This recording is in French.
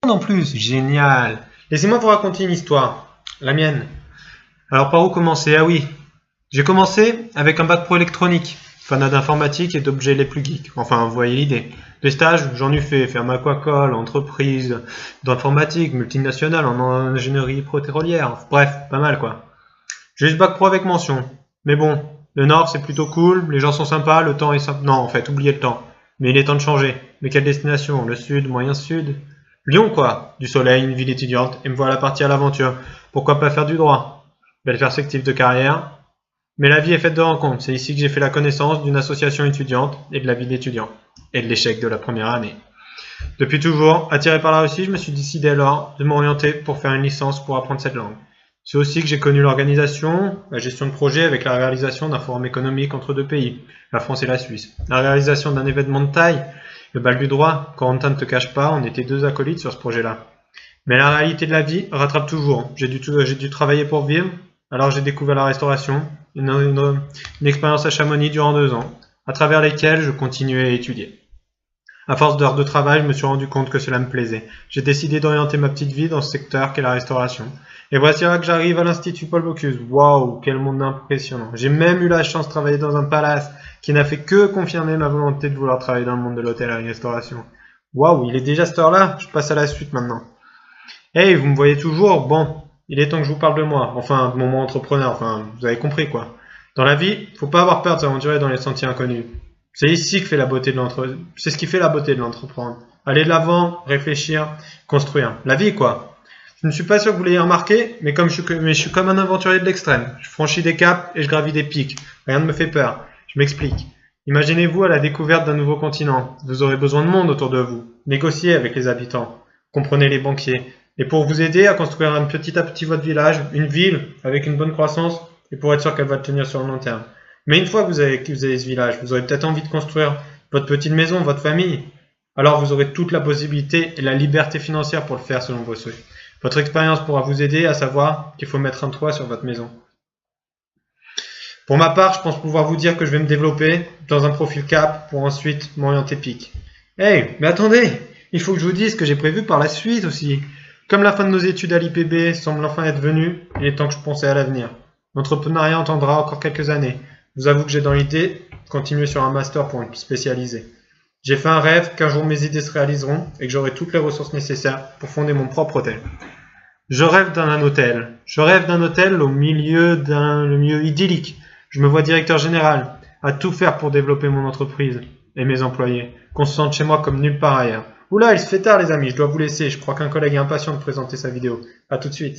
En plus, génial. Laissez-moi vous raconter une histoire, la mienne. Alors par où commencer? Ah oui, j'ai commencé avec un bac pro électronique, fanat d'informatique et d'objets les plus geeks. Enfin, vous voyez l'idée. Les stages, j'en ai fait, ferme aquacole, entreprise d'informatique, multinationale, en ingénierie pétrolière. Bref, pas mal quoi. J'ai eu ce bac pro avec mention. Mais bon, le Nord c'est plutôt cool, les gens sont sympas, le temps est sympa. Non, en fait, oubliez le temps. Mais il est temps de changer. Mais quelle destination? Le Sud, moyen Sud? Lyon quoi, du soleil, une ville étudiante, et me voilà parti à l'aventure. Pourquoi pas faire du droit? Belle perspective de carrière. Mais la vie est faite de rencontres, c'est ici que j'ai fait la connaissance d'une association étudiante et de la vie d'étudiant. Et de l'échec de la première année. Depuis toujours, attiré par la Russie, je me suis décidé alors de m'orienter pour faire une licence pour apprendre cette langue. C'est aussi que j'ai connu l'organisation, la gestion de projet avec la réalisation d'un forum économique entre deux pays, la France et la Suisse. La réalisation d'un événement de taille, le bal du droit, Corentin ne te cache pas, on était deux acolytes sur ce projet-là. Mais la réalité de la vie rattrape toujours. J'ai dû travailler pour vivre, alors j'ai découvert la restauration, une expérience à Chamonix durant 2 ans, à travers lesquelles je continuais à étudier. À force d'heures de travail, je me suis rendu compte que cela me plaisait. J'ai décidé d'orienter ma petite vie dans ce secteur qu'est la restauration. Et voici là que j'arrive à l'Institut Paul Bocuse. Waouh, quel monde impressionnant. J'ai même eu la chance de travailler dans un palace qui n'a fait que confirmer ma volonté de vouloir travailler dans le monde de l'hôtel et la restauration. Waouh, il est déjà cette heure-là? Je passe à la suite maintenant. Hey, vous me voyez toujours? Bon, il est temps que je vous parle de moi. Enfin, de mon monde entrepreneur. Enfin, vous avez compris quoi. Dans la vie, faut pas avoir peur de s'aventurer dans les sentiers inconnus. C'est ici que fait la beauté de c'est ce qui fait la beauté de l'entreprendre. Aller de l'avant, réfléchir, construire. La vie, quoi. Je ne suis pas sûr que vous l'ayez remarqué, mais je suis comme un aventurier de l'extrême. Je franchis des caps et je gravis des pics. Rien ne me fait peur. Je m'explique. Imaginez-vous à la découverte d'un nouveau continent. Vous aurez besoin de monde autour de vous. Négociez avec les habitants. Comprenez les banquiers. Et pour vous aider à construire petit à petit votre village, une ville avec une bonne croissance, et pour être sûr qu'elle va tenir sur le long terme. Mais une fois que vous avez ce village, vous aurez peut-être envie de construire votre petite maison, votre famille. Alors vous aurez toute la possibilité et la liberté financière pour le faire selon vos souhaits. Votre expérience pourra vous aider à savoir qu'il faut mettre un toit sur votre maison. Pour ma part, je pense pouvoir vous dire que je vais me développer dans un profil cap pour ensuite m'orienter PIC. Hey, mais attendez, il faut que je vous dise ce que j'ai prévu par la suite aussi. Comme la fin de nos études à l'IPB semble enfin être venue, il est temps que je pense à l'avenir. L'entrepreneuriat entendra encore quelques années. Je vous avoue que j'ai dans l'idée de continuer sur un master pour me spécialiser. J'ai fait un rêve qu'un jour mes idées se réaliseront et que j'aurai toutes les ressources nécessaires pour fonder mon propre hôtel. Je rêve d'un hôtel. Je rêve d'un hôtel au milieu d'un lieu idyllique. Je me vois directeur général, à tout faire pour développer mon entreprise et mes employés, qu'on se sente chez moi comme nulle part ailleurs. Oula, il se fait tard les amis, je dois vous laisser. Je crois qu'un collègue est impatient de présenter sa vidéo. À tout de suite.